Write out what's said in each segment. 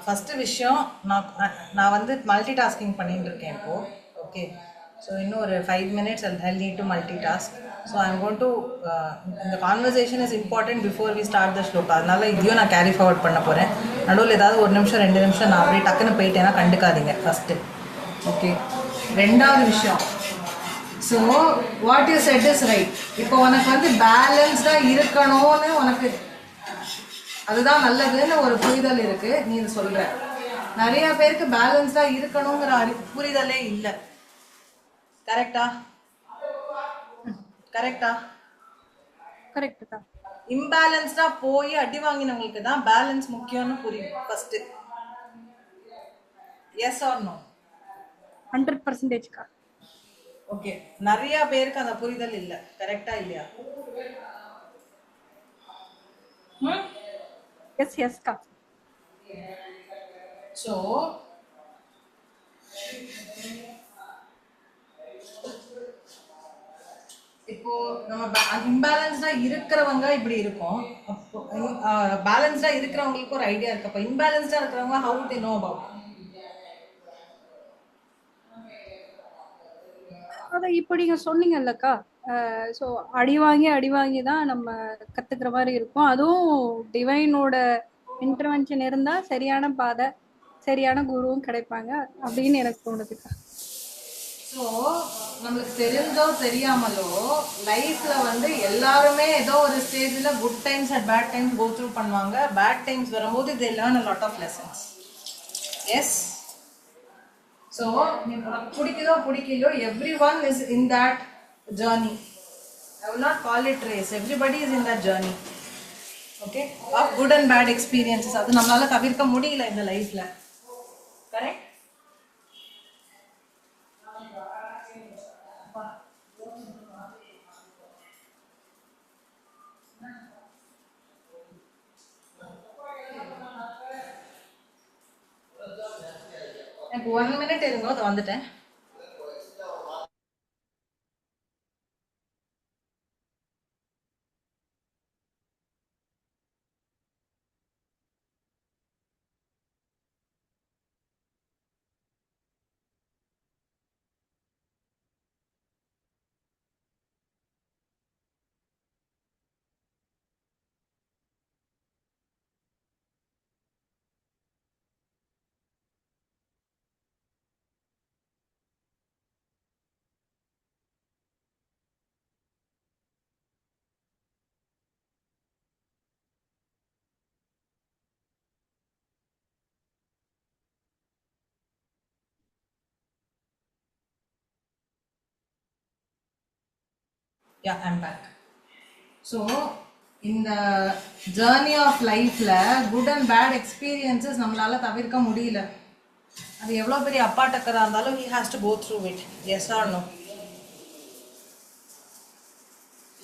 First விஷயம் நான் வந்து மல்டி டாஸ்கிங் பண்ணிட்டு இருக்கேன் இப்போது. ஓகே, ஸோ இன்னும் ஒரு 5 minutes I need to multitask. So I'm gonna இந்த conversation is important before we start the shloka. அதனால இதையும் நான் கேரி ஃபார்வர்ட் பண்ண போகிறேன். நடுவில் ஏதாவது 1 நிமிஷம் 2 நிமிஷம் நான் அப்படியே டக்குன்னு போயிட்டேன்னா கண்டுக்காதீங்க ஃபஸ்ட்டு. ஓகே, ரெண்டாவது விஷயம், so what you said is right. இப்போ உனக்கு வந்து பேலன்ஸ்டாக இருக்கணும்னு உனக்கு அதுதான் நல்லதுன்னு ஒரு புரிதல் இருக்கு, நீ இது சொல்ற. நிறைய பேருக்கு பேலன்ஸ்டா இருக்கணுங்கிற புரிதலே இல்லை. கரெக்டா? கரெக்டா? கரெக்ட் தான். இம்பேலன்ஸ்டா போய் அடி வாங்கினவங்களுக்கு தான் பேலன்ஸ் முக்கியம்னு புரியும் first. Yes or no? 100%. Okay, நிறைய பேருக்கு அந்த புரிதல் இல்லை. கரெக்டா இல்லையா? எஸ் எஸ்க்கா. ஸோ இப்போ நம்ம இம்பேலன்ஸ்டா இருக்கிறவங்க இப்படி இருக்கும். அப்போ பேலன்ஸ்டா இருக்கிறவங்களுக்கு ஒரு ஐடியா இருக்கு. அப்போ இம்பேலன்ஸ்டா இருக்கிறவங்க ஹவு தே நோ அபவுட்? அதை இப்போ நீங்க சொன்னீங்கல்லக்கா, ஸோ அடி வாங்கி தான் நம்ம கத்துக்கிற மாதிரி இருக்கும். அதுவும் டிவைனோட இன்டர்வென்ஷன் இருந்தா சரியான பாதை, சரியான குருவும் கிடைப்பாங்க அப்படின்னு எனக்கு தோணுதுக்கா. ஸோ நம்மளுக்கு தெரிஞ்சோ தெரியாமலோ லைஃப்ல வந்து எல்லாருமே ஏதோ ஒரு ஸ்டேஜ்ல good times and bad times go through பண்ணுவாங்க. பேட் டைம்ஸ் வரும்போது they learn a lot of lessons. Yes. So பிடிக்குதோ பிடிக்கலையோ every one is in that journey. I will not call it race. Everybody is in that journey. Okay, of good and bad experiences. அது நம்மளால தவிர்க்க முடியல இந்த லைஃப்ல. Correct? எனக்கு 1 minute இருந்தோ அது வந்துட்டேன். Yeah, I'm back. ஸோ இந்த ஜேர்னி ஆஃப் லைஃப்ல குட் அண்ட் பேட் எக்ஸ்பீரியன்சஸ் நம்மளால தவிர்க்க முடியல. அது எவ்வளோ பெரிய அப்பா டக்கராக இருந்தாலும் he has to go through it. Yes or no?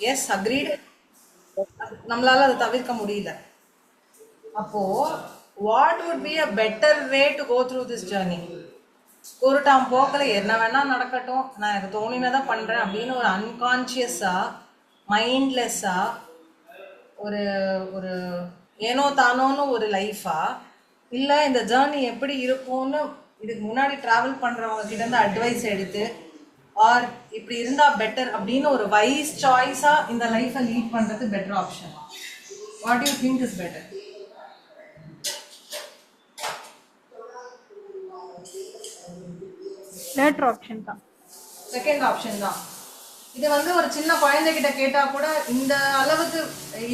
Yes, agreed. நம்மளால அதை தவிர்க்க முடியல. அப்போ what would be a better way to go through this journey? கூறுட்டாம் போக்கில் என்ன வேணா நடக்கட்டும், நான் எனக்கு தோணினதான் பண்றேன் அப்படின்னு ஒரு அன்கான்சியஸா மைண்ட்லெஸ்ஸா ஒரு ஒரு ஏனோ தானோன்னு ஒரு லைஃபா, இல்லை இந்த ஜேர்னி எப்படி இருக்கும்னு இதுக்கு முன்னாடி ட்ராவல் பண்ணுறவங்க கிட்ட இருந்து அட்வைஸ் எடுத்து ஆர் இப்படி இருந்தால் பெட்டர் அப்படின்னு ஒரு வைஸ் சாய்ஸாக இந்த லைஃப்பை லீட் பண்ணுறது better option? What you think is better? Later option தான். செகண்ட் ஆப்ஷன் தான். இது வந்து ஒரு சின்ன குழந்தைகிட்ட கேட்டா கூட இந்த அளவுக்கு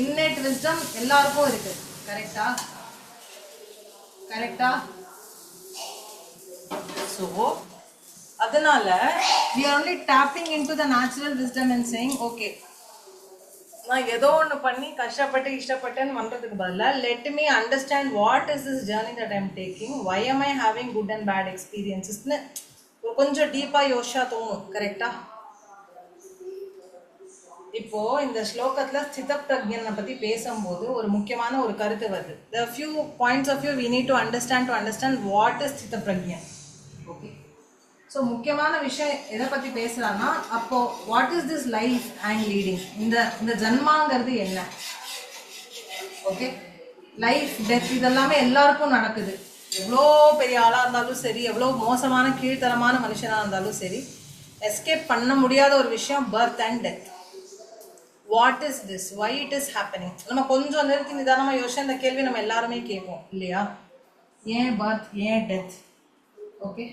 இன்னேட் விஸ்டம் எல்லாருக்கும் இருக்கு. கரெக்டா? கரெக்டா? ஸோ அதனால we are only tapping into the natural wisdom and saying okay, நான் ஏதோ ஒன்று பண்ணி கஷ்டப்பட்டு இஷ்டப்பட்டேன்னு பண்ணுறதுக்கு பதிலாக let me understand what is this journey that I'm taking, why am I having good and bad experiences-னு கொஞ்சம் டீப்பாக யோசிச்சா தோணும். கரெக்டா? இப்போ இந்த ஸ்லோகத்துல ஸ்தித பிரக்ஞனை பத்தி பேசும்போது ஒரு முக்கியமான ஒரு கருத்து வருது. The few points of view we need to understand what is ஸ்தித பிரக்ஞன். ஓகே, ஸோ முக்கியமான விஷயம் எதை பத்தி பேசுறான்னா, அப்போ what is this life I am leading, இந்த ஜன்மாங்கிறது என்ன? ஓகே, லைஃப் டெத் இதெல்லாமே எல்லாருக்கும் நடக்குது. எவ்வளோ பெரிய ஆளாக இருந்தாலும் சரி, எவ்வளோ மோசமான கீழ்த்தரமான மனுஷனாக இருந்தாலும் சரி, எஸ்கேப் பண்ண முடியாத ஒரு விஷயம் birth and death. What is this, why it is happening? நம்ம கொஞ்சம் நிறுத்தி நிதானமாக யோசிச்சு அந்த கேள்வி நம்ம எல்லாருமே கேட்போம் இல்லையா? ஏன் பர்த், ஏன் death? Okay,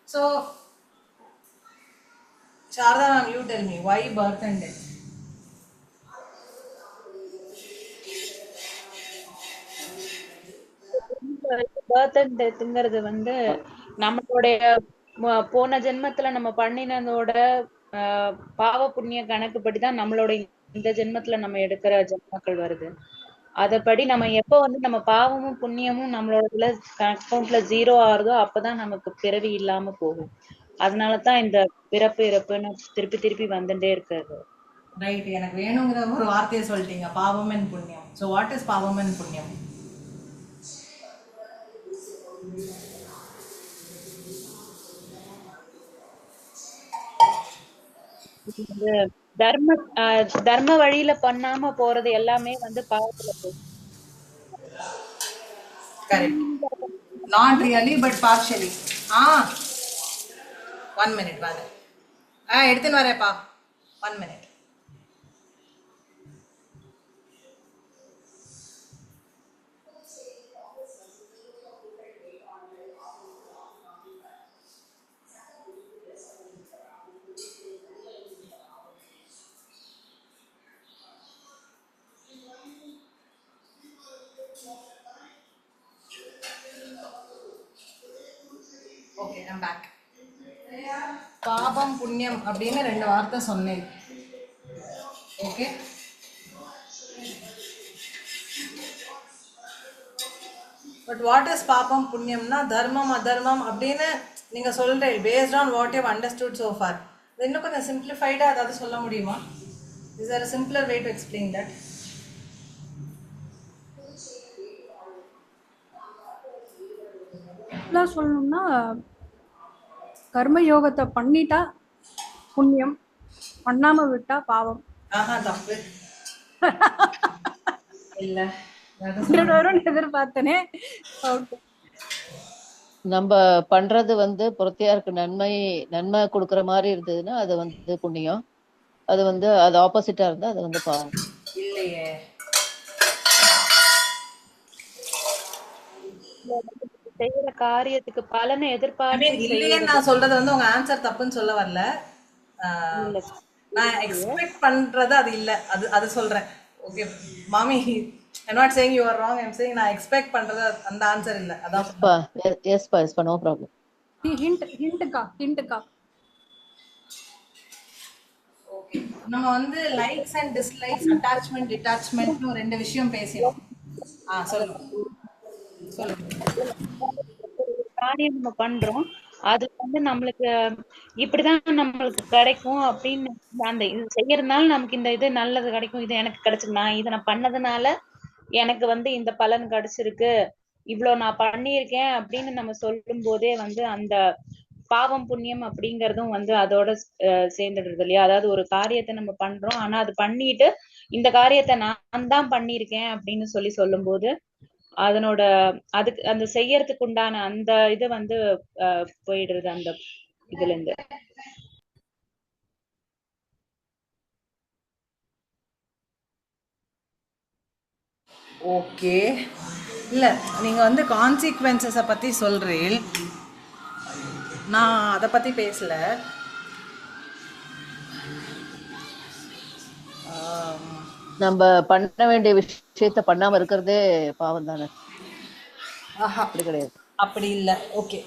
so Sharada ma'am, you tell me why birth and death? Birth and டெத்ங்கிறது வந்து நம்மளுடைய போன ஜென்மத்துல நம்ம பண்ணினதோட பாவ புண்ணிய கணக்குப்படிதான் நம்மளோட இந்த ஜென்மத்துல நம்ம எடுக்கிற ஜென்மங்கள் வருது. அதப்படி நம்ம எப்ப வந்து நம்ம பாவமும் புண்ணியமும் நம்மளோட அக்கௌண்ட்ல 0 ஆகுதோ அப்பதான் நமக்கு பிறவி இல்லாம போகும். அதனாலதான் இந்த பிறப்பு இறப்புன்னு திருப்பி திருப்பி வந்துட்டே இருக்காது. ரைட், எனக்கு வேணுங்கிற ஒரு வார்த்தையை சொல்லிட்டீங்க, பாவம் அண்ட் புண்ணியம். ஸோ வாட் இஸ் பாவம் அண்ட் புண்ணியம்? தர்ம தர்ம வழியில பண்ணாம போறது எல்லாமே வந்து பாவத்துல போகும். Correct, not really but partially. 1 minute வாங்க. எடுத்துன்னு வரேன்ப்பா, 1 மினிட். Okay, I'm back. பாபம் புண்ணியம் அப்படின்னு 2 வார்த்தை சொன்னேன். ஓகே, பட் வாட் இஸ் பாபம் புண்ணியம்னா தர்மம் அதர்மம் அப்படின்னு நீங்கள் சொல்கிறீங்க based on what you understood so far. இன்னும் கொஞ்சம் சிம்பிளிஃபைடாக அதாவது சொல்ல முடியுமா? Is there a simpler way to explain that? சொல்லணும்னா கர்ம யோகத்தை பண்ணிட்டா புண்ணியம், பண்ணாம விட்டா பாவம். தப்பு இல்ல, எதிர்பார்த்தனே. நம்ம பண்றது வந்து புறத்தியாருக்கு நன்மை கொடுக்கற மாதிரி இருந்ததுன்னா அது வந்து புண்ணியம். அது வந்து அது ஆப்போசிட்டா இருந்தா அது வந்து பாவம். இல்லையே, செய்யற காரியத்துக்கு பலனை எதிர்பார்த்து இல்லையே. நான் சொல்றது வந்து உங்க ஆன்சர் தப்புன்னு சொல்ல வரல. நான் எக்ஸ்பெக்ட் பண்றது அது இல்ல, அது அது சொல்றேன். ஓகே மாமி, I not saying you are wrong, I am saying நான் எக்ஸ்பெக்ட் பண்றது அந்த ஆன்சர் இல்ல. அதான் எஸ்பா நோ ப்ராப்ளம். ஹிண்ட்க்கா. ஓகே, நம்ம வந்து லைக்ஸ் அண்ட் டிஸ்லைக்ஸ், அட்டாச்மெண்ட் டிட்டாச்மெண்ட்னு 2 விஷயம் பேசினோம். சொல்லுங்க காரியம் நம்ம பண்றோம், அது வந்து நம்மளுக்கு இப்படிதான் நம்மளுக்கு கிடைக்கும் அப்படின்னு அந்த இது செய்யறதுனால நமக்கு இந்த இது நல்லது கிடைக்கும், இது எனக்கு கிடைச்சிருக்கு, நான் இதை நான் பண்ணதுனால எனக்கு வந்து இந்த பலன் கிடைச்சிருக்கு, இவ்வளவு நான் பண்ணியிருக்கேன் அப்படின்னு நம்ம சொல்லும் போதே வந்து அந்த பாவம் புண்ணியம் அப்படிங்கறதும் வந்து அதோட சேர்ந்துடுறது இல்லையா? அதாவது ஒரு காரியத்தை நம்ம பண்றோம், ஆனா அது பண்ணிட்டு இந்த காரியத்தை நான் தான் பண்ணியிருக்கேன் அப்படின்னு சொல்லும் போது அதனோட அதுக்கு அந்த செய்யறதுக்கு உண்டான அந்த இது வந்து போயிடுறது அந்த இதுல இருந்து. ஓகே, இல்ல நீங்க வந்து கான்சிக்வன்சஸை பத்தி சொல்றீங்க, நான் அதை பத்தி பேசல. நம்ம பண்ண வேண்டிய விஷயத்த பண்ணாம இருக்கிறதே பாவம் தானே? அப்படி கிடையாது, அப்படி இல்ல. ஓகே,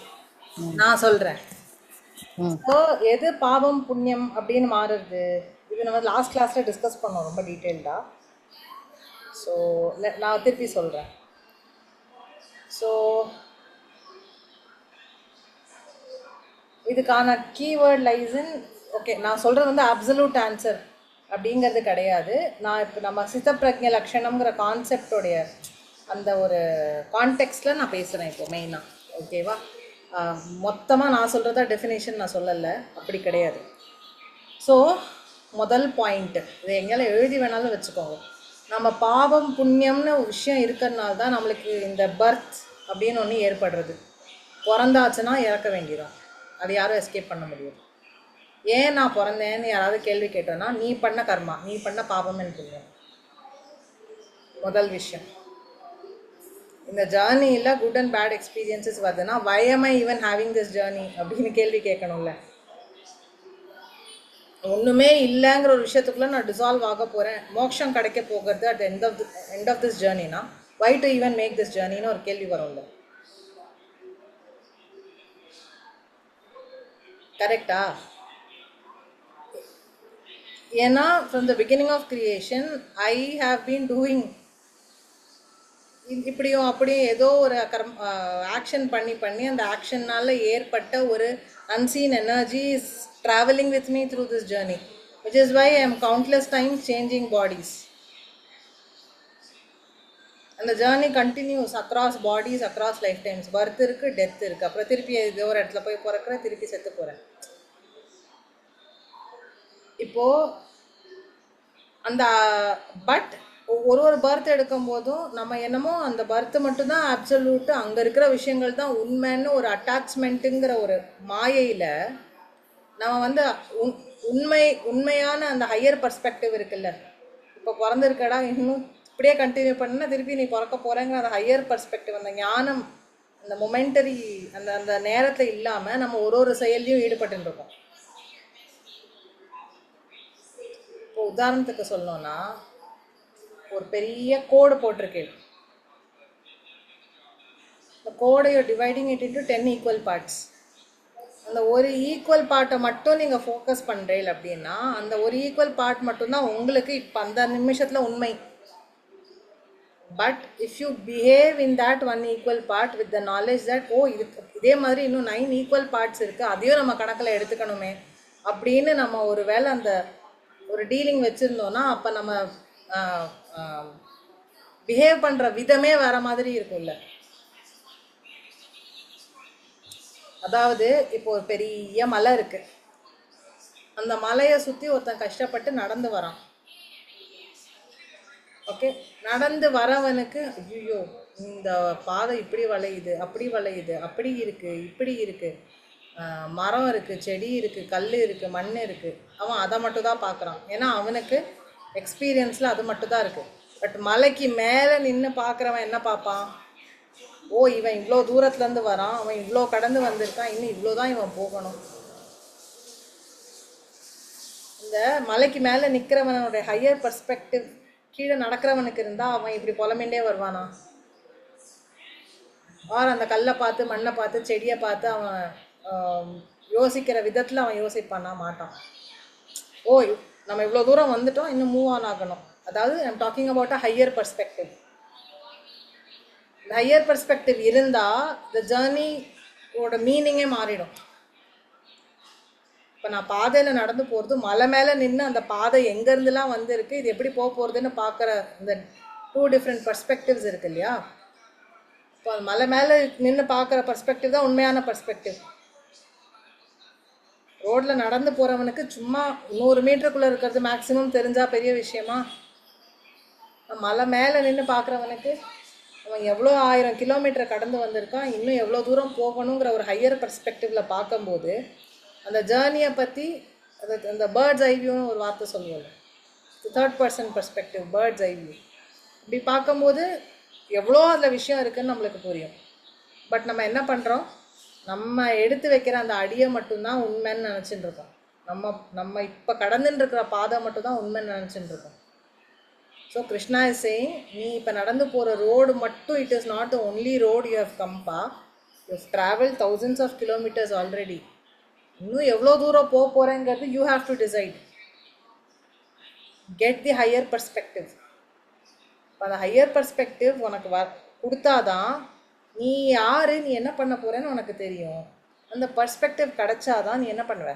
நான் சொல்றேன். எது பாவம் புண்ணியம் அப்படின்னு மாறுறது, இது நம்ம லாஸ்ட் கிளாஸ்ல டிஸ்கஸ் பண்ணோம் ரொம்ப டீட்டெயில்டா. ஸோ நான் திருப்பி சொல்றேன். ஸோ இதுக்கான கீவேர்ட் லைஸ் இன், ஓகே நான் சொல்றது வந்து அப்சல்யூட் ஆன்சர் அப்படிங்கிறது கிடையாது. நான் இப்போ நம்ம சித்தப்பிரஜ்ஞ லட்சணம்ங்கிற கான்செப்டோடைய அந்த ஒரு கான்டெக்ஸ்டில் நான் பேசுகிறேன் இப்போ மெயினாக. ஓகேவா? மொத்தமாக நான் சொல்கிறதா டெஃபினேஷன் நான் சொல்லலை, அப்படி கிடையாது. ஸோ முதல் பாயிண்ட்டு, இதை எங்கேயாலும் எழுதி வேணாலும் வச்சுக்கோங்க. நம்ம பாவம் புண்ணியம்னு ஒரு விஷயம் இருக்கிறதுனால தான் நம்மளுக்கு இந்த பர்த் அப்படின்னு ஒன்று ஏற்படுறது. பிறந்தாச்சுன்னா இறக்க வேண்டியதான், அது யாரும் எஸ்கேப் பண்ண முடியாது. ஏன் நான் பிறந்தேன்னு யாராவது கேள்வி கேட்டோன்னா, நீ பண்ண கர்மா, நீ பண்ண பாவம்னு புண்ணியம். முதல் விஷயம். இந்த ஜேர்னியில் குட் அண்ட் பேட் எக்ஸ்பீரியன்சஸ் வருதுன்னா, why am I even having this journey அப்படின்னு கேள்வி கேட்கணும்ல. ஒன்றுமே இல்லைங்கிற ஒரு விஷயத்துக்குள்ளே நான் டிசால்வ் ஆக போகிறேன், மோட்சம் கிடைக்க போகிறது அட் எண்ட் ஆஃப் திஸ் ஜேர்னினா, why to even make this journeyன்னு ஒரு கேள்வி வரும்ல. கரெக்டா? ஏன்னா from the beginning of creation I have been doing இப்படியும் அப்படியும் ஏதோ ஒரு ஆக்ஷன் பண்ணி அந்த ஆக்ஷன்னால ஏற்பட்ட ஒரு unseen energy is traveling with me through this journey, which is why I am countless times changing bodies. And the journey continues across bodies, across lifetimes. Birth இருக்கு, death இருக்கு, அப்புறம் திருப்பி ஏதோ ஒரு இடத்துல போய் பிறக்கிறேன், திருப்பி செத்து போகிறேன். இப்போது அந்த பட் ஒரு பர்த் எடுக்கும் போதும் நம்ம என்னமோ அந்த பர்த் மட்டும்தான் அப்சல்யூட்டு, அங்கே இருக்கிற விஷயங்கள் தான் உண்மைன்னு ஒரு அட்டாச்மெண்ட்டுங்கிற ஒரு மாயையில் நம்ம வந்து உண்மையான அந்த ஹையர் பர்ஸ்பெக்டிவ் இருக்குல்ல. இப்போ பிறந்திருக்கடா, இன்னும் இப்படியே கண்டினியூ பண்ணா திருப்பி நீ பிறக்க போகிறேங்கிற அந்த ஹையர் பர்ஸ்பெக்டிவ், அந்த ஞானம், அந்த மொமெண்டரி அந்த அந்த நேரத்தில் இல்லாமல் நம்ம ஒரு செயல்லையும் ஈடுபட்டுருக்கோம். இப்போ உதாரணத்துக்கு சொல்லணும்னா, ஒரு பெரிய கோடு போட்டிருக்கேன். இந்த கோடை dividing it into 10 equal parts. அந்த ஒரு ஈக்குவல் பார்ட்டை மட்டும் நீங்கள் ஃபோக்கஸ் பண்ணுறீங்க அப்படின்னா, அந்த ஒரு ஈக்குவல் பார்ட் மட்டும்தான் உங்களுக்கு இப்போ அந்த நிமிஷத்தில் உண்மை. But if you behave in that one equal part with the knowledge that இதே மாதிரி இன்னும் 9 ஈக்குவல் பார்ட்ஸ் இருக்குது, அதையும் நம்ம கணக்கில் எடுத்துக்கணுமே அப்படின்னு நம்ம ஒரு வேளை அந்த ஒரு டீலிங் வச்சுருந்தோன்னா, அப்போ நம்ம பிஹேவ் பண்ணுற விதமே வேறு மாதிரி இருக்கும்ல. அதாவது இப்போ ஒரு பெரிய மலை இருக்குது, அந்த மலையை சுற்றி ஒருத்தன் கஷ்டப்பட்டு நடந்து வரான். ஓகே, நடந்து வரவனுக்கு ஐயோ இந்த பாதை இப்படி வளையுது, அப்படி வளையுது, அப்படி இருக்குது, இப்படி இருக்குது, மரம் இருக்குது, செடி இருக்குது, கல் இருக்குது, மண் இருக்குது, அவன் அதை மட்டும் தான் பார்க்குறான். ஏன்னா அவனுக்கு எக்ஸ்பீரியன்ஸில் அது மட்டும்தான் இருக்குது. பட் மலைக்கு மேலே நின்று பார்க்குறவன் என்ன பார்ப்பான்? ஓ, இவன் இவ்வளோ தூரத்துலேருந்து வரான், அவன் இவ்வளோ கடந்து வந்திருக்கான், இன்னும் இவ்வளோ தான் இவன் போகணும். இந்த மலைக்கு மேலே நிற்கிறவனுடைய ஹையர் பர்ஸ்பெக்டிவ் கீழே நடக்கிறவனுக்கு இருந்தால் அவன் இப்படி புலம்பின்ண்டே வருவானா? ஆர் அந்த கல்லை பார்த்து, மண்ணை பார்த்து, செடியை பார்த்து அவன் யோசிக்கிற விதத்தில் அவன் யோசிப்பானா? மாட்டான். ஓ, நம்ம இவ்வளோ தூரம் வந்துட்டோம், இன்னும் மூவ் ஆன் ஆகணும். அதாவது I'm talking about a higher perspective. இந்த ஹையர் பர்ஸ்பெக்டிவ் இருந்தால் இந்த ஜேர்னியோட மீனிங்கே மாறிடும். இப்போ நான் பாதையில் நடந்து போகிறது, மலை மேலே நின்று அந்த பாதை எங்கேருந்துலாம் வந்துருக்கு, இது எப்படி போக போகிறதுன்னு பார்க்குற இந்த 2 டிஃப்ரெண்ட் பர்ஸ்பெக்டிவ்ஸ் இருக்கு இல்லையா? இப்போ அது மலை மேலே நின்று பார்க்குற பர்ஸ்பெக்டிவ் தான் உண்மையான பர்ஸ்பெக்டிவ். ரோட்டில் நடந்து போகிறவனுக்கு சும்மா 100 மீட்டருக்குள்ளே இருக்கிறது மேக்ஸிமம் தெரிஞ்சால் பெரிய விஷயமா? மலை மேலே நின்று பார்க்குறவனுக்கு அவன் எவ்வளோ 1000 கிலோமீட்டரை கடந்து வந்திருக்கான், இன்னும் எவ்வளோ தூரம் போகணுங்கிற ஒரு ஹையர் பர்ஸ்பெக்டிவில் பார்க்கும்போது அந்த ஜேர்னியை பற்றி அந்த பேர்ட்ஸ் ஐ வியூன்னு ஒரு வார்த்தை சொல்லுவோம், 3rd person பர்ஸ்பெக்டிவ், பேர்ட்ஸ் ஐ வியூ. இப்படி பார்க்கும்போது எவ்வளோ அதில் விஷயம் இருக்குதுன்னு நம்மளுக்கு புரியும். பட் நம்ம என்ன பண்ணுறோம்? நம்ம எடுத்து வைக்கிற அந்த அடியை மட்டும்தான் உண்மைன்னு நினச்சிட்டு இருக்கோம். நம்ம இப்போ கடந்துட்டு இருக்கிற பாதை மட்டும்தான் உண்மைன்னு நினச்சிட்டு இருக்கோம். ஸோ கிருஷ்ணா இஸ் சேயிங், நீ இப்போ நடந்து போகிற ரோடு மட்டும் it is not the only road you have கம்பா, you have travel thousands of kilometers already. இன்னும் எவ்வளோ தூரம் போக போகிறேங்கிறது you have to decide. Get the higher perspective. இப்போ அந்த ஹையர் பர்ஸ்பெக்டிவ் உனக்கு கொடுத்தாதான் நீ யார், நீ என்ன பண்ண போகிறேன்னு உனக்கு தெரியும். அந்த பர்ஸ்பெக்டிவ் கிடைச்சாதான் நீ என்ன பண்ணுவ?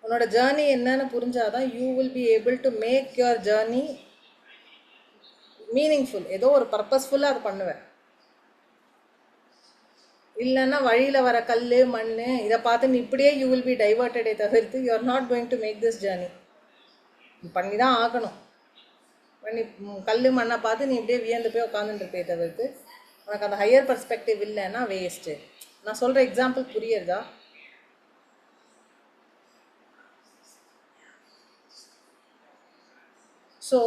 உன்னோட ஜேர்னி என்னன்னு புரிஞ்சாதான் you will be able to make your journey meaningful. ஏதோ ஒரு பர்பஸ்ஃபுல்லாக அது பண்ணுவேன். இல்லைன்னா வழியில் வர கல், மண் இதை பார்த்து நீ இப்படியே யூ வில் பி டைவர்ட்டடே தவிர்த்து you are not going to make this journey. பண்ணி தான் ஆகணும். பண்ணி கல் மண்ணை பார்த்து நீ இப்படியே வியந்து போய் உட்காந்துட்டு இருப்பே தவிர்த்து உனக்கு அந்த ஹையர் பர்ஸ்பெக்டிவ் இல்லைன்னா வேஸ்ட்டு. நான் சொல்கிற எக்ஸாம்பிள் புரியுறதா? ஸோ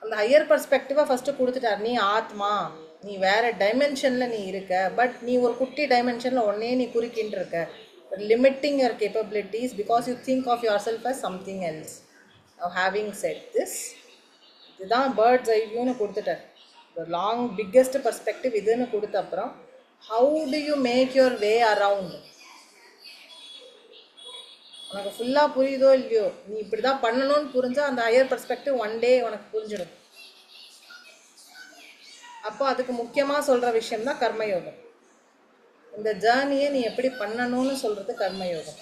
அந்த ஹையர் பர்ஸ்பெக்டிவாக ஃபஸ்ட்டு கொடுத்துட்டார். நீ ஆத்மா, நீ வேறு டைமென்ஷனில் நீ இருக்க, பட் நீ ஒரு குட்டி டைமென்ஷனில் ஒன்னே நீ குறுக்கின்னு இருக்க. Limiting your capabilities because you think of yourself as something else. Having set this, இதுதான் பேர்ட்ஸ் ஐ வியூன்னு கொடுத்துட்டார். லாங் பிக்கெஸ்ட் பர்ஸ்பெக்டிவ் இதுன்னு கொடுத்த அப்புறம் how do you make your way around? உனக்கு ஃபுல்லாக புரியுதோ இல்லையோ, நீ இப்படி தான் பண்ணணும்னு புரிஞ்சால் அந்த ஹையர் பர்ஸ்பெக்டிவ் ஒன் டே உனக்கு புரிஞ்சிடும். அப்போ அதுக்கு முக்கியமாக சொல்கிற விஷயம்தான் கர்மயோகம். இந்த ஜேர்னியை நீ எப்படி பண்ணணும்னு சொல்கிறது கர்மயோகம்.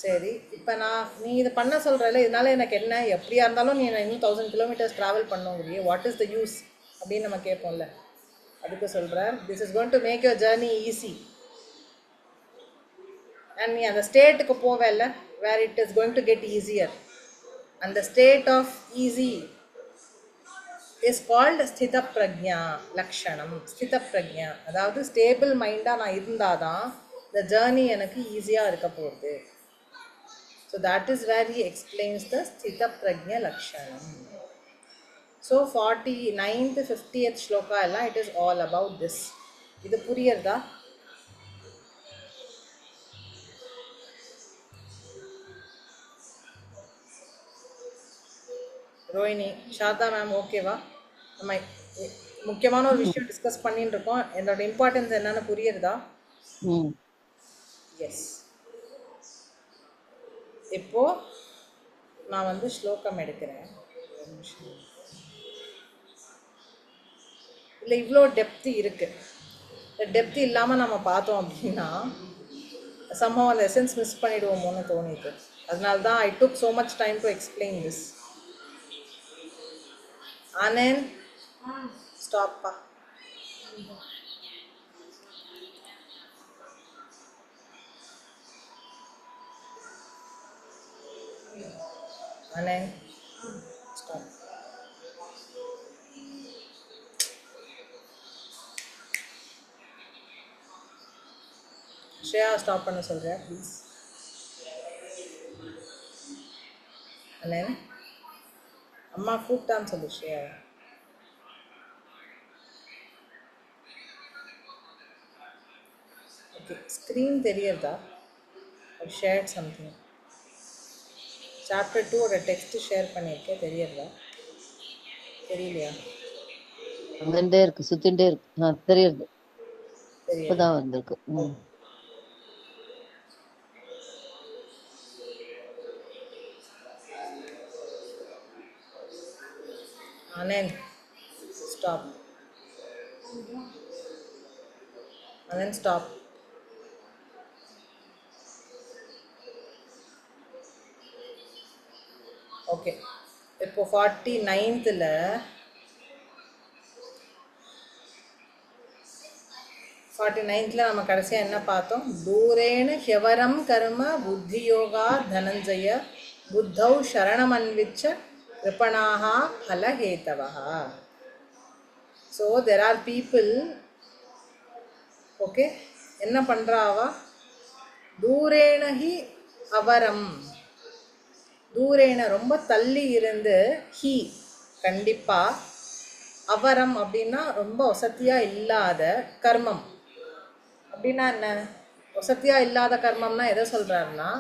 சரி, இப்போ நீ இது பண்ண சொல்கிறல, இதனால எனக்கு என்ன? எப்படியா இருந்தாலும் நீ இன்னும் 1000 kilometers ட்ராவல் பண்ணுங்கிறியே, வாட் இஸ் த யூஸ் அப்படின்னு நம்ம கேட்போம்ல. அதுக்கு சொல்கிறேன், this is going to make your journey easy. And நீ அந்த ஸ்டேட்டுக்கு போவேல்ல, where it is going to get easier. அந்த state of easy is called ஸ்தித பிரக்ஞா லக்ஷணம். ஸ்தித பிரக்ஞா அதாவது ஸ்டேபிள் மைண்டாக நான் இருந்தால் தான் இந்த ஜேர்னி எனக்கு ஈஸியாக இருக்க போகுது. So that is where he explains the ஸ்தித பிரக்ஞா லக்ஷணம். ஸோ 49th 50th ஸ்லோகா எல்லாம் it is all about this. இது புரியுறதா? ரோஹிணி, சாரதா மேம் ஓகேவா? நம்ம முக்கியமான ஒரு விஷயம் டிஸ்கஸ் பண்ணிட்டு இருக்கோம். என்னோட இம்பார்ட்டன்ஸ் என்னன்னு புரியுறதா? எஸ். இப்போ நான் வந்து ஸ்லோகம் எடுக்கிறேன். இல்லை இவ்வளோ டெப்த்து இருக்குது. இந்த டெப்த்து இல்லாமல் நம்ம பார்த்தோம் அப்படின்னா somehow அந்த எசன்ஸ் மிஸ் பண்ணிடுவோமோன்னு தோணிது. அதனால தான் ஐ டுக் so much time to explain this. Anand, stop pa. Anand, stop. Shreya, stop பண்ண சொல்றேன் ப்ளீஸ். Anand, அம்மா கூப்பிட்டான்னு சொல்லு ஸ்ரேயா. ஓகே, ஸ்க்ரீன் தெரியறதா? I shared something. Chapter 2 text share பண்ணியிருக்கேன், தெரியறதா? தெரியலையா? வந்துட்டே இருக்கு, சுத்திட்டே இருக்கு. தெரியுது, தெரியும். இப்பதான் வந்திருக்கு. Anand, stop. Anand, stop. Okay, இப்போ 49th நம்ம கடைசியாக என்ன பார்த்தோம்? தூரேன ஹ்யவரம் கர்ம புத்தி யோகா தனஞ்சய புத்தௌ சரணமன்விச்ச கிருபணாஹா பலஹேதவஹா. So there are people, okay, என்ன பண்ணுறாவா? தூரேனஹி அவரம், தூரேன ரொம்ப தள்ளி இருந்து, ஹி கண்டிப்பாக, அவரம் அப்படின்னா ரொம்ப வசதியாக இல்லாத கர்மம். அப்படின்னா என்ன? வசதியாக இல்லாத கர்மம்னா எதை சொல்கிறாருன்னா,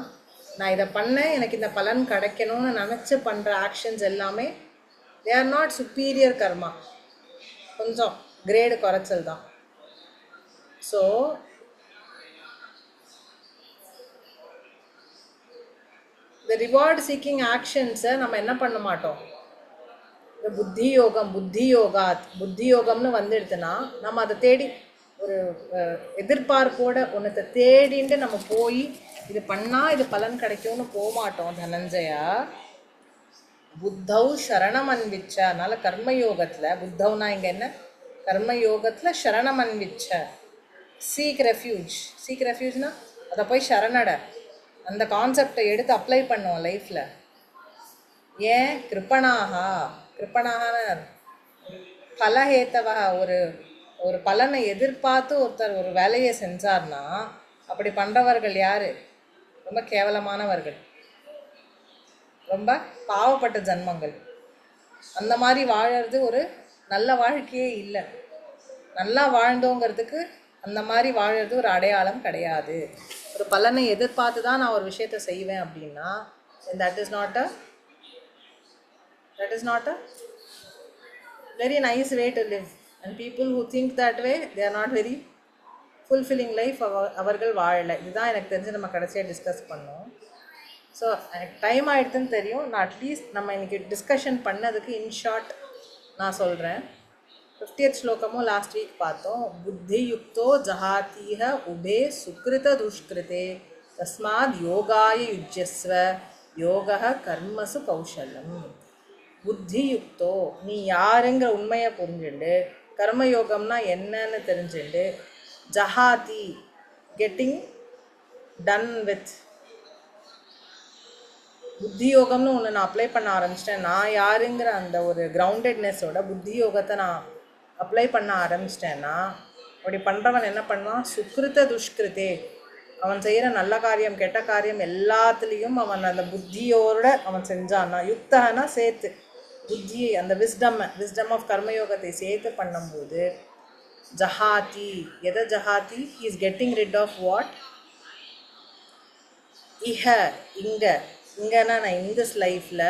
நான் இதை பண்ணேன் எனக்கு இந்த பலன் கிடைக்கணும்னு நினச்சி பண்ணுற ஆக்ஷன்ஸ் எல்லாமே தே ஆர் நாட் சுப்பீரியர் கர்மா, கொஞ்சம் கிரேடு குறைச்சல் தான். ஸோ இந்த ரிவார்டு சீக்கிங் ஆக்ஷன்ஸை நம்ம என்ன பண்ண மாட்டோம்? இந்த புத்தி யோகம்னு வந்துடுதுன்னா நம்ம அதை தேடி ஒரு எதிர்பார்ப்போட ஒன்றத்தை தேடிட்டு நம்ம போய் இது பண்ணால் இது பலன் கிடைக்கும்னு போக மாட்டோம். தனஞ்சயா புத்தௌ சரணம் அன்விச்ச. அதனால கர்மயோகத்தில் புத்தவ்னா இங்கே என்ன? கர்மயோகத்தில் சரணம் அன்விச்ச, சீக் ரெஃப்யூஜ்னா அதை போய் சரணட, அந்த கான்செப்டை எடுத்து அப்ளை பண்ணுவோம் லைஃப்பில். ஏன் கிருப்பணாக பலஹேத்தவா ஒரு ஒரு பலனை எதிர்பார்த்து ஒருத்தர் ஒரு வேலையை செஞ்சார்னா அப்படி பண்ணுறவர்கள் யார்? ரொம்ப கேவலமானவர்கள், ரொம்ப பாவப்பட்ட ஜன்மங்கள். அந்த மாதிரி வாழறது ஒரு நல்ல வாழ்க்கையே இல்லை. நல்லா வாழ்ந்தோங்கிறதுக்கு அந்த மாதிரி வாழறது ஒரு அடையாளம் கிடையாது. ஒரு பலனை எதிர்பார்த்து தான் நான் ஒரு விஷயத்தை செய்வேன் அப்படின்னா that is not a very nice way to live. And people who think that way, they are not very fulfilling life. அவர்கள் வாழலை. இதுதான் எனக்கு தெரிஞ்சு நம்ம கடைசியாக டிஸ்கஸ் பண்ணோம். ஸோ எனக்கு டைம் ஆகிடுதுன்னு தெரியும். நான் அட்லீஸ்ட் நம்ம இன்றைக்கி டிஸ்கஷன் பண்ணதுக்கு இன்ஷார்ட் நான் சொல்கிறேன். 50th ஸ்லோகமும் லாஸ்ட் வீக் பார்த்தோம். புத்தி யுக்தோ ஜஹாத்தீஹ உபே சுக்ருத துஷ்கிருதே தஸ்மாத் யோகாய யுஜ்யஸ்வ யோக கர்மசு கௌஷலம். புத்தி யுக்தோ, நீ யாருங்கிற உண்மையை புரிஞ்சுண்டு, கர்மயோகம்னா என்னன்னு தெரிஞ்சுண்டு, ஜஹாதி கெட்டிங் டன் வித், புத்தி யோகம்னு ஒன்று நான் அப்ளை பண்ண ஆரம்பிச்சிட்டேன். நான் யாருங்கிற அந்த ஒரு கிரவுண்டட்னஸோட புத்தி யோகத்தை நான் அப்ளை பண்ண ஆரம்பிச்சிட்டேன்னா அப்படி பண்ணுறவன் என்ன பண்ணுவான்? சுக்ருத துஷ்கிருதே, அவன் செய்கிற நல்ல காரியம் கெட்ட காரியம் எல்லாத்துலேயும் அவன் அந்த புத்தியோட அவன் செஞ்சான்னா, யுக்தனா சேர்த்து புத்தியை அந்த விஸ்டம் ஆஃப் கர்மயோகத்தை சேர்த்து பண்ணும்போது ஜஹாதி, எதை ஜஹாதி? He is getting rid of what? இங்கன்னா நான் இந்த லைஃப்பில்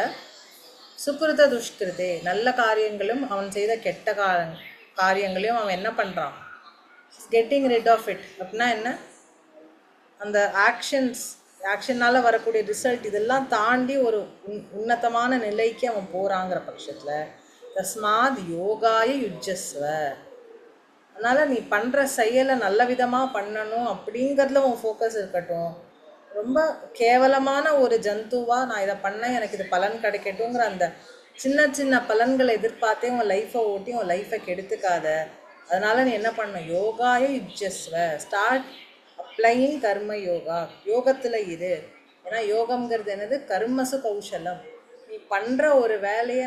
சுக்ருத துஷ்கிருதே, நல்ல காரியங்களும் அவன் செய்த கெட்ட காரியங்களையும் அவன் என்ன பண்ணுறான்? Getting rid of it. அப்படின்னா என்ன? அந்த ஆக்ஷனால் வரக்கூடிய ரிசல்ட் இதெல்லாம் தாண்டி ஒரு உன்னதமான நிலைக்கு அவன் போகிறாங்கிற பட்சத்தில் தஸ்மாத் யோகாய யுஜ்ஜஸ்வ, அதனால் நீ பண்ணுற செயலை நல்ல விதமாக பண்ணணும் அப்படிங்கிறதுல உன் ஃபோக்கஸ் இருக்கட்டும். ரொம்ப கேவலமான ஒரு ஜந்துவாக நான் இதை பண்ணேன் எனக்கு இது பலன் கிடைக்கட்டுங்கிற அந்த சின்ன சின்ன பலன்களை எதிர்பார்த்தே உன் லைஃப்பை ஓட்டி உன் லைஃப்பை கெடுத்துக்காத. அதனால் நீ என்ன பண்ணணும்? யோகாய யுஜ்ஜஸ்வ, ஸ்டார்ட் அப்ளையிங் கர்ம யோகா. யோகத்தில் இரு. ஏன்னா யோகம்ங்கிறது என்னது? கர்மசு கௌஷலம். நீ பண்ணுற ஒரு வேலையை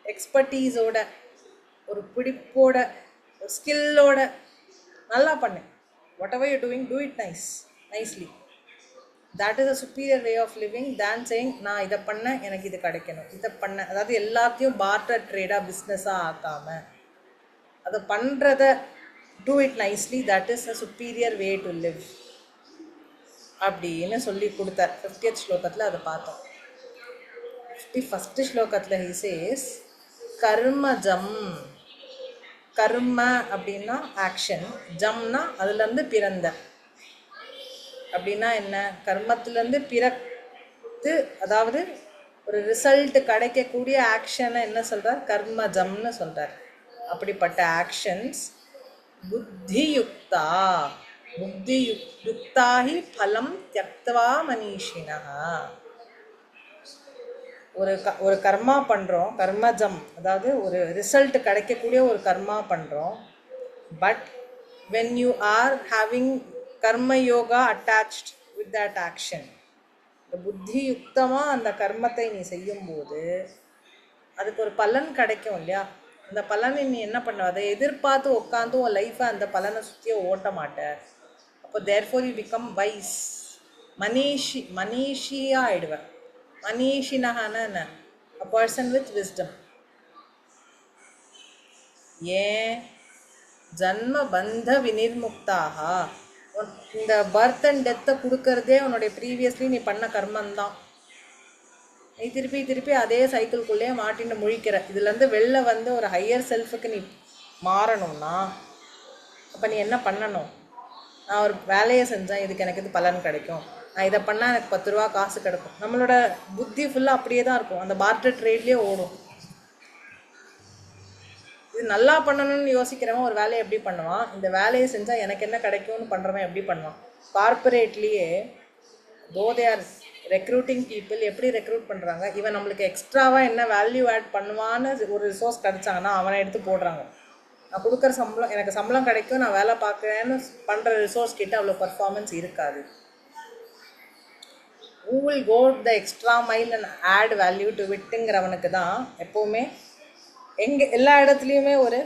எக்ஸ்பர்டீஸோட, ஒரு பிடிப்போட, ஒரு ஸ்கில்லோட நல்லா பண்ணு. What ever you doing, do it nicely. That is a superior way of living than saying நான் இதை பண்ணேன் எனக்கு இது கிடைக்கணும், இதை பண்ணேன். அதாவது எல்லாத்தையும் பார்ட்டர் ட்ரேடாக பிஸ்னஸாக ஆக்காமல் அதை பண்ணுறத do it nicely, that is a superior way to live அப்படின்னு சொல்லி கொடுத்தார். 50th ஸ்லோகத்தில் அதை பார்த்தோம். 51st ஸ்லோகத்தில் he says கர்மஜம். கர்ம அப்படின்னா ஆக்ஷன், ஜம்னா அதுலேருந்து பிறந்த. அப்படின்னா என்ன? கர்மத்திலேருந்து பிறத்து, அதாவது ஒரு ரிசல்ட் கிடைக்கக்கூடிய ஆக்ஷனை என்ன சொல்கிறார்? கர்மஜம்னு சொல்கிறார். அப்படிப்பட்ட ஆக்ஷன்ஸ் புத்தியுக்தா, புத்தியுக்தாஹி பலம் தியக்த்வா மனிஷினா. ஒரு கர்மா பண்ணுறோம், கர்மஜம், அதாவது ஒரு ரிசல்ட் கிடைக்கக்கூடிய ஒரு கர்மா பண்ணுறோம். But when you are having karma yoga attached with that action, இந்த புத்தி யுக்தமாக அந்த கர்மத்தை நீ செய்யும்போது அதுக்கு ஒரு பலன் கிடைக்கும் இல்லையா? அந்த பலனை நீ என்ன பண்ணுவ? அதை எதிர்பார்த்து உட்காந்து உன் லைஃப்பை அந்த பலனை சுற்றிய ஓட்ட மாட்டேன். அப்போ தேர்ஃபோர் யூ பிகம் வைஸ், மனிஷியாக ஆயிடுவேன். மனிஷினஹான என்ன? A person with wisdom. ஏன்? ஜன்ம பந்த வினிர்முக்தாக. இந்த பர்த் அண்ட் டெத்தை கொடுக்கறதே உன்னுடைய ப்ரீவியஸ்லி நீ பண்ண கர்மந்தான். நீ திருப்பி திருப்பி அதே சைக்கிள்குள்ளேயே மாட்டின்னு முழிக்கிற. இதுலேருந்து வெளில வந்து ஒரு ஹையர் செல்ஃபுக்கு நீ மாறணும்னா அப்போ நீ என்ன பண்ணணும்? நான் ஒரு வேலையை செஞ்சேன், இதுக்கு எனக்கு இது பலன் கிடைக்கும், நான் இதை பண்ணால் எனக்கு 10 ரூபா காசு கிடைக்கும். நம்மளோட புத்தி ஃபுல்லாக அப்படியே தான் இருக்கும், அந்த பார்ட்டர் ட்ரேட்லேயே ஓடும். இது நல்லா பண்ணணும்னு யோசிக்கிறவன் ஒரு வேலையை எப்படி பண்ணுவான்? இந்த வேலையை செஞ்சால் எனக்கு என்ன கிடைக்கும்னு பண்ணுறவன் எப்படி பண்ணுவான்? கார்பரேட்லேயே தோ தே ஆர் ரெக்ரூட்டிங் பீப்புள், எப்படி ரெக்ரூட் பண்ணுறாங்க? இவன் நம்மளுக்கு எக்ஸ்ட்ராவாக என்ன வேல்யூ ஆட் பண்ணுவான்னு ஒரு ரிசோர்ஸ் கிடச்சாங்கன்னா அவனை எடுத்து போடுறாங்க. நான் கொடுக்குற சம்பளம், எனக்கு சம்பளம் கிடைக்கும், நான் வேலை பார்க்குறேன்னு பண்ணுற ரிசோர்ஸ் கிட்ட அவ்வளோ பர்ஃபார்மன்ஸ் இருக்காது. who will go the extra mile and add value to itங்கிறவனுக்கு தான் எப்போவுமே எல்லா இடத்துலையுமே ஒரு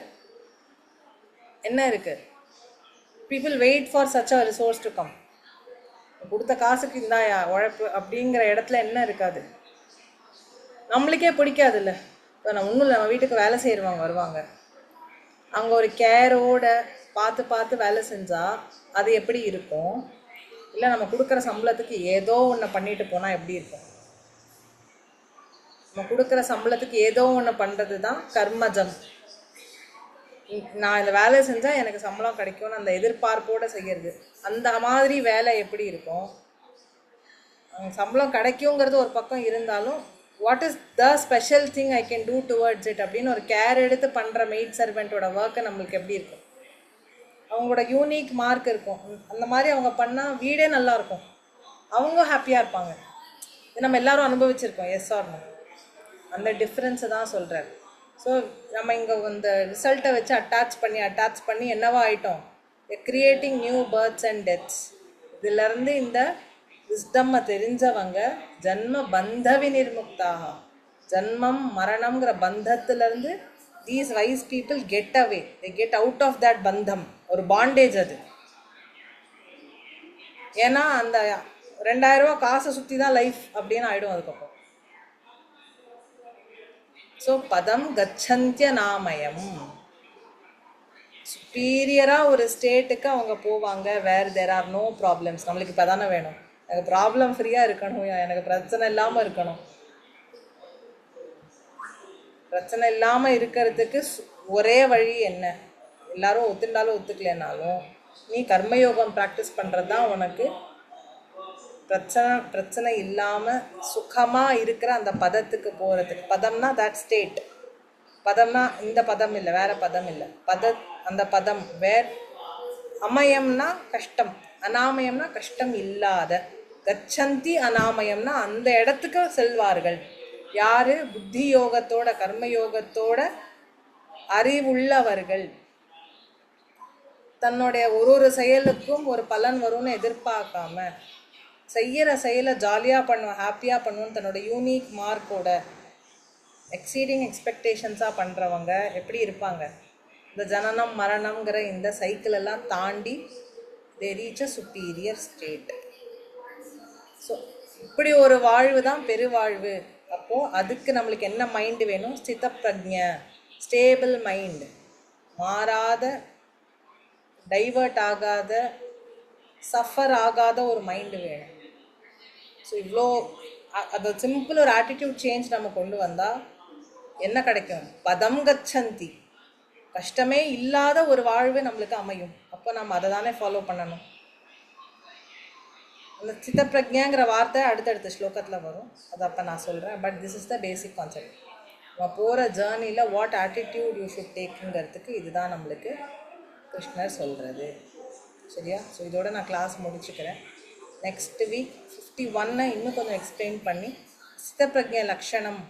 என்ன இருக்கு, people wait for such a resource to come. கொடுத்த காசுக்கு இந்தாயா உழைப்பு அப்படிங்கிற இடத்துல என்ன இருக்காது, நம்மளுக்கே பிடிக்காது இல்லை. இப்போ நம்ம ஒன்றும் இல்லை, நம்ம வீட்டுக்கு வேலை செய்கிறவங்க வருவாங்க, அங்கே ஒரு கேரோட பார்த்து பார்த்து வேலை செஞ்சால் அது எப்படி இருக்கும், இல்லை நம்ம கொடுக்குற சம்பளத்துக்கு ஏதோ ஒன்று பண்ணிட்டு போனால் எப்படி இருக்கும். நம்ம கொடுக்குற சம்பளத்துக்கு ஏதோ ஒன்று பண்ணுறது தான் கர்மஜம். நான் இந்த வேலை செஞ்சால் எனக்கு சம்பளம் கிடைக்கும்னு அந்த எதிர்பார்ப்போடு செய்கிறது, அந்த மாதிரி வேலை எப்படி இருக்கும். சம்பளம் கிடைக்குங்கிறது ஒரு பக்கம் இருந்தாலும் what is the special thing I can do towards it அப்படின்னு ஒரு கேர் எடுத்து பண்ணுற மெய்ட் சர்வெண்ட்டோட ஒர்க்கு நம்மளுக்கு எப்படி இருக்கும், அவங்களோட யூனிக் மார்க் இருக்கும். அந்த மாதிரி அவங்க பண்ணால் வீடே நல்லாயிருக்கும், அவங்க ஹாப்பியாக இருப்பாங்க. இது நம்ம எல்லோரும் அனுபவிச்சிருக்கோம், எஸ் ஆர் நோ. அந்த டிஃப்ரென்ஸை தான் சொல்கிறார். ஸோ நம்ம இங்கே இந்த ரிசல்ட்டை வச்சு அட்டாச் பண்ணி என்னவா ஆகிட்டோம், creating new births and deaths. இதிலேருந்து இந்த விஸ்டம்மை தெரிஞ்சவங்க ஜன்ம பந்த விநிர்முக்தாக, ஜன்மம் மரணம்ங்கிற பந்தத்திலேருந்து these wise people get away, they get out of that bandham, ஒரு பாண்டேஜ் அது. ஏன்னா அந்த 2000 ரூபா காசை சுற்றி தான் லைஃப் அப்படின்னு ஆகிடும் அதுக்கப்புறம். ஸோ பதம் கச்சந்திய நாமயம், சுப்பீரியராக ஒரு ஸ்டேட்டுக்கு அவங்க போவாங்க. வேர் தேர் ஆர் நோ ப்ராப்ளம்ஸ். நம்மளுக்கு இப்போ தானே வேணும், எனக்கு ப்ராப்ளம் ஃப்ரீயாக இருக்கணும், எனக்கு பிரச்சனை இல்லாமல் இருக்கணும். பிரச்சனை இல்லாமல் இருக்கிறதுக்கு ஒரே வழி என்ன, எல்லாரும் ஒத்துண்டாலும் ஒத்துக்கலைனாலும் நீ கர்மயோகம் ப்ராக்டிஸ் பண்ணுறது தான் உனக்கு பிரச்சனை இல்லாமல் சுகமாக இருக்கிற அந்த பதத்துக்கு போகிறதுக்கு. பதம்னா தட் ஸ்டேட், பதம்னா இந்த பதம் இல்லை, வேறு பதம் இல்லை, அந்த பதம் வேர். அமயம்னா கஷ்டம், அனாமயம்னா கஷ்டம் இல்லாத. கச்சந்தி அனாமயம்னா அந்த இடத்துக்கு செல்வார்கள். யார் புத்தி யோகத்தோட கர்மயோகத்தோட அறிவுள்ளவர்கள், தன்னுடைய ஒரு செயலுக்கும் ஒரு பலன் வரும்னு எதிர்பார்க்காம செய்கிற செயலை ஜாலியாக பண்ணுவோம், ஹாப்பியாக பண்ணுவோம், தன்னோட யூனிக் மார்க்கோட எக்ஸீடிங் எக்ஸ்பெக்டேஷன்ஸாக பண்ணுறவங்க எப்படி இருப்பாங்க, இந்த ஜனனம் மரணம்ங்கிற இந்த சைக்கிளெல்லாம் தாண்டி they reach a superior state. So இப்படி ஒரு வாழ்வு தான் பெருவாழ்வு. அப்போது அதுக்கு நம்மளுக்கு என்ன மைண்டு வேணும், ஸ்தித பிரஜ்ஞ, ஸ்டேபிள் மைண்டு, மாறாத, டைவர்ட் ஆகாத, சஃபர் ஆகாத ஒரு மைண்டு வேணும். ஸோ இவ்வளோ அது சிம்பிள் ஒரு ஆட்டிடியூட் சேஞ்ச் நம்ம கொண்டு வந்தால் என்ன கிடைக்கும், பதம் கச்சந்தி, கஷ்டமே இல்லாத ஒரு வாழ்வு நம்மளுக்கு அமையும். அப்போ நம்ம அதை தானே ஃபாலோ பண்ணணும். அந்த சித்த பிரஜ்ஞாங்கிற வார்த்தை அடுத்தடுத்த ஸ்லோகத்தில் வரும், அது அப்போ நான் சொல்கிறேன். But this is the basic concept. நம்ம போகிற ஜேர்னியில் வாட் ஆட்டிடியூட் யூ ஷுட் டேக்குங்கிறதுக்கு இதுதான் நம்மளுக்கு கிருஷ்ணர் சொல்கிறது. சரியா? ஸோ இதோட நான் கிளாஸ் முடிச்சுக்கிறேன். நெக்ஸ்ட் வீக் 51 இன்னும் கொஞ்சம் எக்ஸ்பிளைன் பண்ணி சித்த பிரஜ்ஞ லக்ஷணம்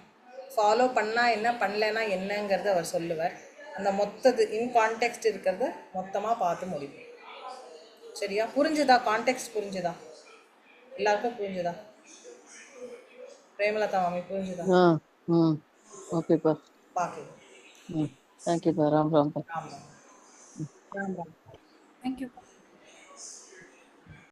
ஃபாலோ பண்ணால் என்ன, பண்ணலைன்னா என்னங்கிறத அவர் சொல்லுவார். அந்த மொத்தது இன் கான்டெக்ஸ்ட் இருக்கிறத மொத்தமாக பார்த்து முடிப்போம். சரியா? புரிஞ்சுதா? கான்டெக்ஸ்ட் புரிஞ்சுதா? எல்லாருக்கும் புரிஞ்சுதா? பிரேமலதா மாமி புரிஞ்சுதா? ஓகேப்பா, பார்க்கலாம். தேங்க்யூப்பா. ராம் ராம். ராம் ராம். தேங்க்யூ.